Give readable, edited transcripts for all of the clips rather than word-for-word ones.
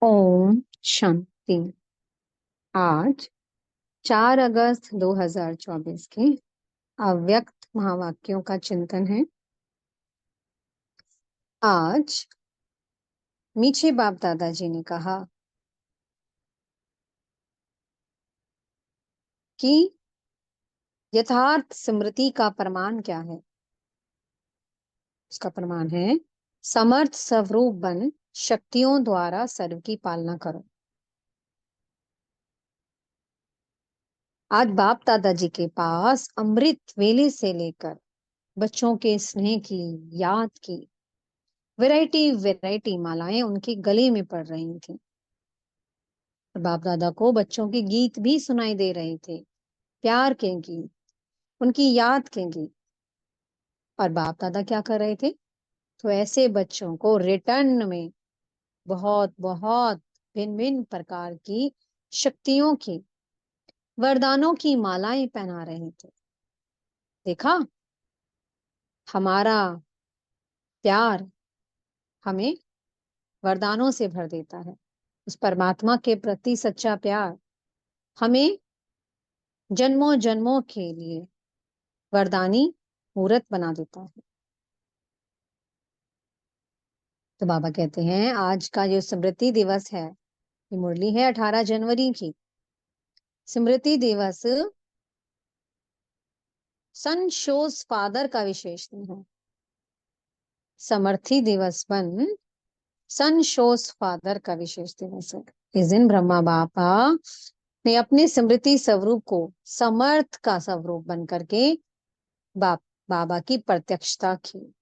ओम शांति। आज 4 अगस्त 2024 के अव्यक्त महावाक्यों का चिंतन है। आज मीठे बाप दादाजी ने कहा कि यथार्थ स्मृति का प्रमाण क्या है। उसका प्रमाण है समर्थ स्वरूप बन शक्तियों द्वारा सर्व की पालना करो। आज बाप दादाजी के पास अमृत वेले से लेकर बच्चों के स्नेह की, याद की वैरायटी वैरायटी मालाएं उनके गले में पड़ रही थी। बाप दादा को बच्चों के गीत भी सुनाई दे रहे थे, प्यार के गीत, उनकी याद के गीत। और बाप दादा क्या कर रहे थे? तो ऐसे बच्चों को रिटर्न में बहुत बहुत भिन्न भिन्न प्रकार की शक्तियों की, वरदानों की मालाएं पहना रहे थे। देखा, हमारा प्यार हमें वरदानों से भर देता है। उस परमात्मा के प्रति सच्चा प्यार हमें जन्मों जन्मों के लिए वरदानी मूर्त बना देता है। तो बाबा कहते हैं आज का जो स्मृति दिवस है, ये मुरली है 18 जनवरी की। स्मृति दिवस सन शोज फादर का विशेष दिन है। समर्थी दिवस बन सन शोज फादर का विशेष दिवस है। इस दिन ब्रह्मा बापा ने अपने स्मृति स्वरूप को समर्थ का स्वरूप बन करके बाबा की प्रत्यक्षता की।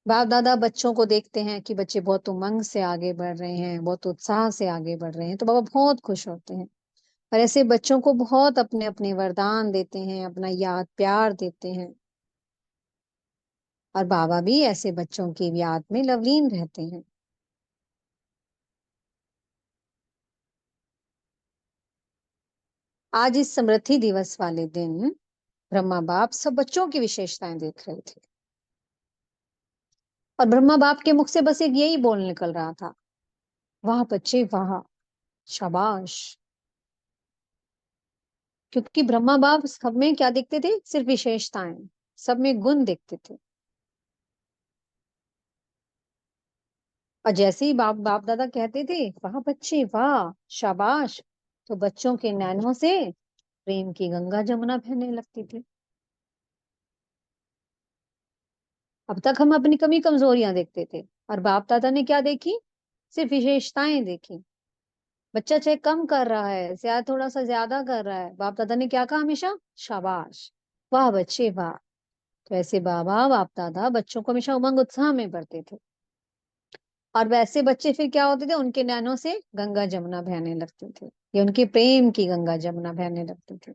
बाप दादा बच्चों को देखते हैं कि बच्चे बहुत उमंग से आगे बढ़ रहे हैं, बहुत उत्साह से आगे बढ़ रहे हैं, तो बाबा बहुत खुश होते हैं। और ऐसे बच्चों को बहुत अपने अपने वरदान देते हैं, अपना याद प्यार देते हैं। और बाबा भी ऐसे बच्चों की याद में लवलीन रहते हैं। आज इस समृद्धि दिवस वाले दिन ब्रह्मा बाप सब बच्चों की विशेषताएं देख रहे थे। और ब्रह्मा बाप के मुख से बस एक यही बोल निकल रहा था, वाह बच्चे वाह, शाबाश। क्योंकि ब्रह्मा बाप सब में क्या देखते थे? सिर्फ विशेषताएं, सब में गुण देखते थे। और जैसे ही बाप बाप दादा कहते थे वाह बच्चे वाह, शाबाश, तो बच्चों के नैनों से प्रेम की गंगा जमुना बहने लगती थी। अब तक हम अपनी कमी कमजोरियां देखते थे, और बाप दादा ने क्या देखी? सिर्फ विशेषताएं देखी। बच्चा चाहे कम कर रहा है, शायद थोड़ा सा ज्यादा कर रहा है, बाप दादा ने क्या कहा? हमेशा शाबाश, वाह बच्चे वाह। तो ऐसे बाबा बाप दादा बच्चों को हमेशा उमंग उत्साह में भरते थे। और वैसे बच्चे फिर क्या होते थे? उनके नैनों से गंगा जमुना बहने लगते थे, ये उनके प्रेम की गंगा जमुना बहने लगते थे।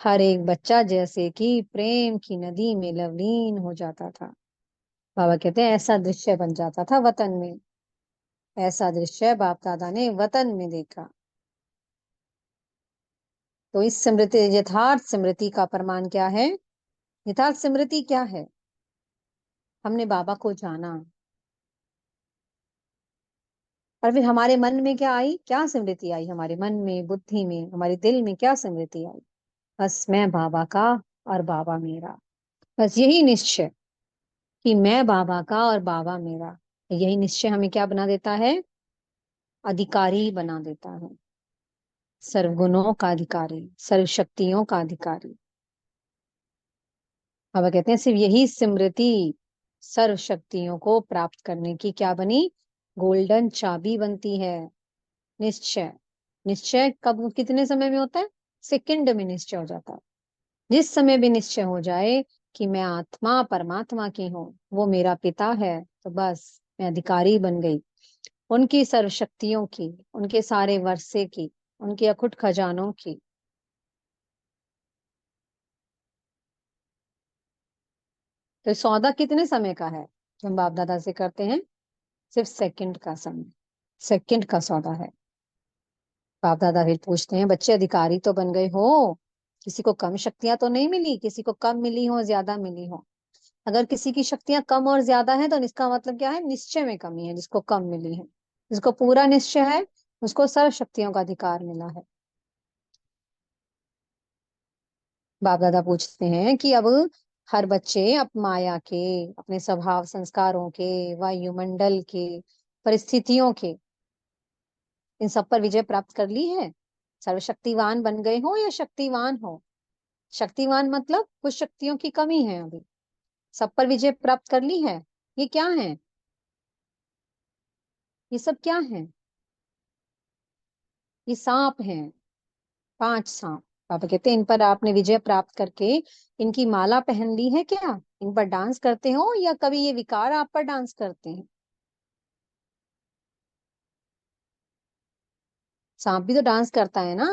हर एक बच्चा जैसे कि प्रेम की नदी में लवलीन हो जाता था। बाबा कहते हैं ऐसा दृश्य बन जाता था वतन में। ऐसा दृश्य बाप दादा ने वतन में देखा। तो इस स्मृति, यथार्थ स्मृति का प्रमाण क्या है? यथार्थ स्मृति क्या है? हमने बाबा को जाना, और फिर हमारे मन में क्या आई? क्या स्मृति आई? हमारे मन में, बुद्धि में, हमारे दिल में क्या स्मृति आई? बस मैं बाबा का और बाबा मेरा। बस यही निश्चय कि मैं बाबा का और बाबा मेरा, यही निश्चय हमें क्या बना देता है? अधिकारी बना देता है, सर्वगुणों का अधिकारी, सर्व शक्तियों का अधिकारी। बाबा कहते हैं सिर्फ यही स्मृति सर्व शक्तियों को प्राप्त करने की क्या बनी? गोल्डन चाबी बनती है। निश्चय, निश्चय कब कितने समय में होता है? सेकंड में निश्चय हो जाता है। जिस समय भी निश्चय हो जाए कि मैं आत्मा परमात्मा की हूँ, वो मेरा पिता है, तो बस मैं अधिकारी बन गई उनकी सर्व शक्तियों की, उनके सारे वर्षे की, उनके अखुट खजानों की। तो सौदा कितने समय का है जो हम बाप दादा से करते हैं? सिर्फ सेकंड का समय, सेकंड का सौदा है। बाप दादा फिर पूछते हैं बच्चे अधिकारी तो बन गए हो, किसी को कम शक्तियां तो नहीं मिली, किसी को कम मिली हो, ज्यादा मिली हो। अगर किसी की शक्तियां कम और ज्यादा है तो इसका मतलब क्या है, निश्चय में कमी है। जिसको कम मिली है, जिसको पूरा निश्चय है, उसको सर्व शक्तियों का अधिकार मिला है। बाप दादा पूछते हैं कि अब हर बच्चे माया के, अपने स्वभाव संस्कारों के, वायुमंडल के, परिस्थितियों के, इन सब पर विजय प्राप्त कर ली है। सर्वशक्तिवान बन गए हो या शक्तिवान हो। शक्तिवान मतलब कुछ शक्तियों की कमी है अभी। सब पर विजय प्राप्त कर ली है। ये क्या है, ये सब क्या है? ये सांप हैं, 5 सांप। पापा कहते हैं इन पर आपने विजय प्राप्त करके इनकी माला पहन ली है क्या? इन पर डांस करते हो या कभी ये विकार आप पर डांस करते हैं? सांप भी तो डांस करता है ना।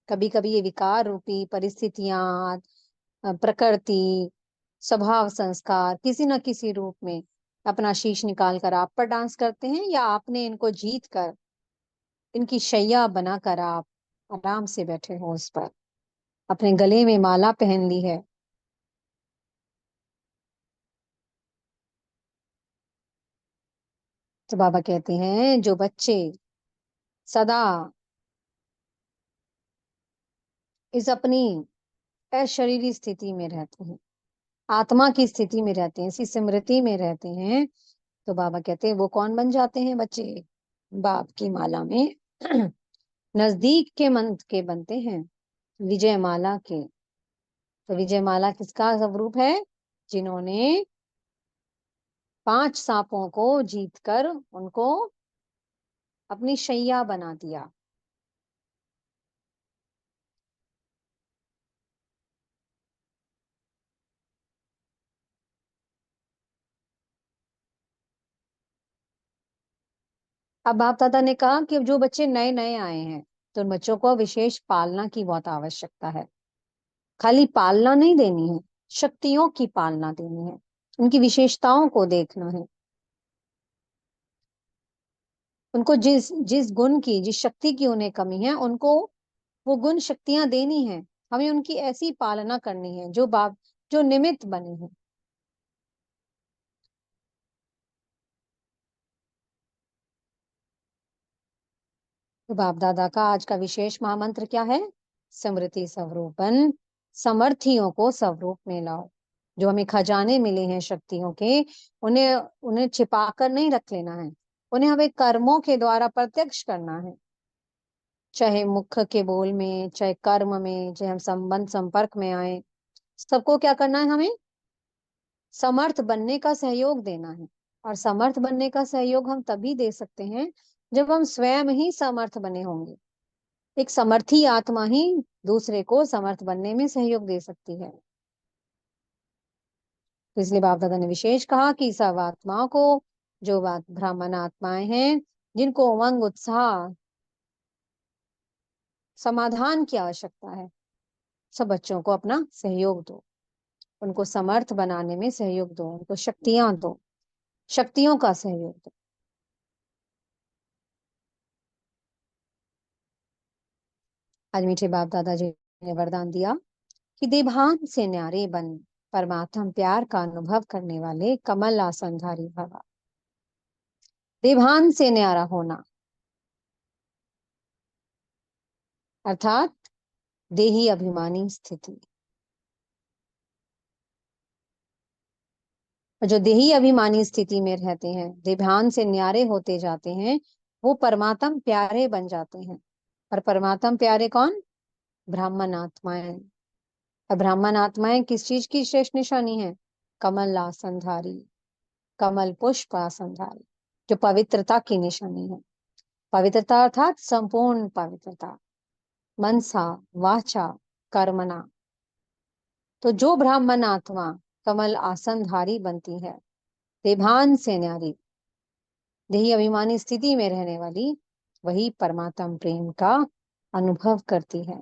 कभी कभी ये विकार रूपी परिस्थितियां, प्रकृति, स्वभाव संस्कार किसी न किसी रूप में अपना शीश निकाल कर आप पर डांस करते हैं, या आपने इनको जीत कर इनकी शैया बनाकर आप आराम से बैठे हो उस पर, अपने गले में माला पहन ली है। तो बाबा कहते हैं जो बच्चे सदा इस अपनी अशरीरी स्थिति में रहते हैं, आत्मा की स्थिति में रहते हैं, इसी स्मृति में रहते हैं, तो बाबा कहते हैं वो कौन बन जाते हैं बच्चे? बाप की माला में नजदीक के मंत्र के बनते हैं, विजय माला के। तो विजय माला किसका स्वरूप है? जिन्होंने 5 सांपों को जीतकर उनको अपनी शैया बना दिया। अब बाप दादा ने कहा कि जो बच्चे नए नए आए हैं, तो उन बच्चों को विशेष पालना की बहुत आवश्यकता है। खाली पालना नहीं देनी है, शक्तियों की पालना देनी है, उनकी विशेषताओं को देखना है। उनको जिस जिस गुण की, जिस शक्ति की उन्हें कमी है, उनको वो गुण शक्तियां देनी है। हमें उनकी ऐसी पालना करनी है जो बाप, जो निमित्त बने हैं। तो बाप दादा का आज का विशेष महामंत्र क्या है? स्मृति स्वरूपन, समर्थियों को स्वरूप में लाओ। जो हमें खजाने मिले हैं शक्तियों के, उन्हें उन्हें छिपा कर नहीं रख लेना है। उन्हें हमें कर्मों के द्वारा प्रत्यक्ष करना है। चाहे मुख के बोल में, चाहे कर्म में, चाहे हम संबंध संपर्क में आए, सबको क्या करना है? हमें समर्थ बनने का सहयोग देना है। और समर्थ बनने का सहयोग हम तभी दे सकते हैं जब हम स्वयं ही समर्थ बने होंगे। एक समर्थी आत्मा ही दूसरे को समर्थ बनने में सहयोग दे सकती है। तो इसलिए बाप दादा ने विशेष कहा कि सब आत्माओं को, जो बात ब्राह्मण आत्माएं हैं, जिनको उमंग उत्साह समाधान की आवश्यकता है, सब बच्चों को अपना सहयोग दो। उनको समर्थ बनाने में सहयोग दो, उनको शक्तियां दो, शक्तियों का सहयोग दो। आज मीठे बाप दादाजी ने वरदान दिया कि देभान से न्यारे बन, परमात्म प्यार का अनुभव करने वाले कमल आसनधारी भव। देभान से न्यारा होना अर्थात देही अभिमानी स्थिति। और जो देही अभिमानी स्थिति में रहते हैं, देभान से न्यारे होते जाते हैं, वो परमात्म प्यारे बन जाते हैं। और परमात्म प्यारे कौन? ब्राह्मण आत्माएं। और ब्राह्मण आत्माएं किस चीज की श्रेष्ठ निशानी है? कमल आसनधारी, कमल पुष्प आसनधारी, जो पवित्रता की निशानी है। पवित्रता अर्थात संपूर्ण पवित्रता, मनसा वाचा कर्मणा। तो जो ब्राह्मण आत्मा कमल आसनधारी बनती है, देभान से न्यारी, देही अभिमानी स्थिति में रहने वाली, वही परमात्म प्रेम का अनुभव करती है।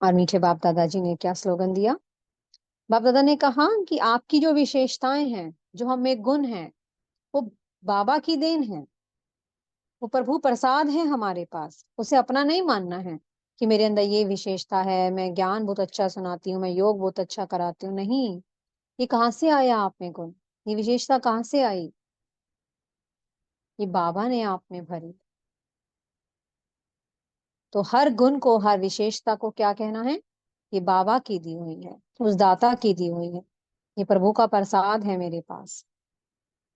और मीठे बाप दादाजी ने क्या स्लोगन दिया? बाप दादा ने कहा कि आपकी जो विशेषताएं हैं, जो हम में गुण हैं, वो बाबा की देन है, वो प्रभु प्रसाद है हमारे पास, उसे अपना नहीं मानना है। कि मेरे अंदर ये विशेषता है, मैं ज्ञान बहुत अच्छा सुनाती हूँ, मैं योग बहुत अच्छा कराती हूँ। नहीं, ये कहाँ से आया आप में गुण? ये विशेषता कहाँ से आई? ये बाबा ने आप में भरी। तो हर गुण को, हर विशेषता को क्या कहना है? ये बाबा की दी हुई है, उस दाता की दी हुई है। ये प्रभु का प्रसाद है मेरे पास।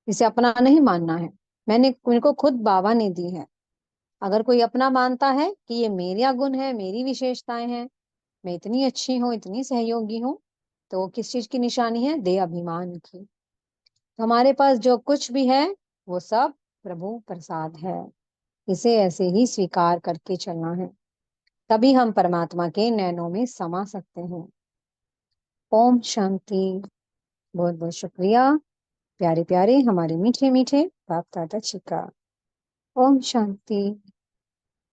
इसे अपना नहीं मानना है। मेरे को खुद बाबा ने दी है। अगर कोई अपना मानता है कि ये मेरा गुण है, मेरी विशेषताएं हैं, मैं इतनी अच्छी हूँ, इतनी सहयोगी हूँ, तो वो किस चीज की निशानी है? दे अभिमान की। तो हमारे पास जो कुछ भी है वो सब प्रभु प्रसाद है। इसे ऐसे ही स्वीकार करके चलना है, तभी हम परमात्मा के नैनों में समा सकते हैं। ओम शांति। बहुत बहुत शुक्रिया प्यारे प्यारे हमारे मीठे मीठे बाप दादा जी का। ओम शांति।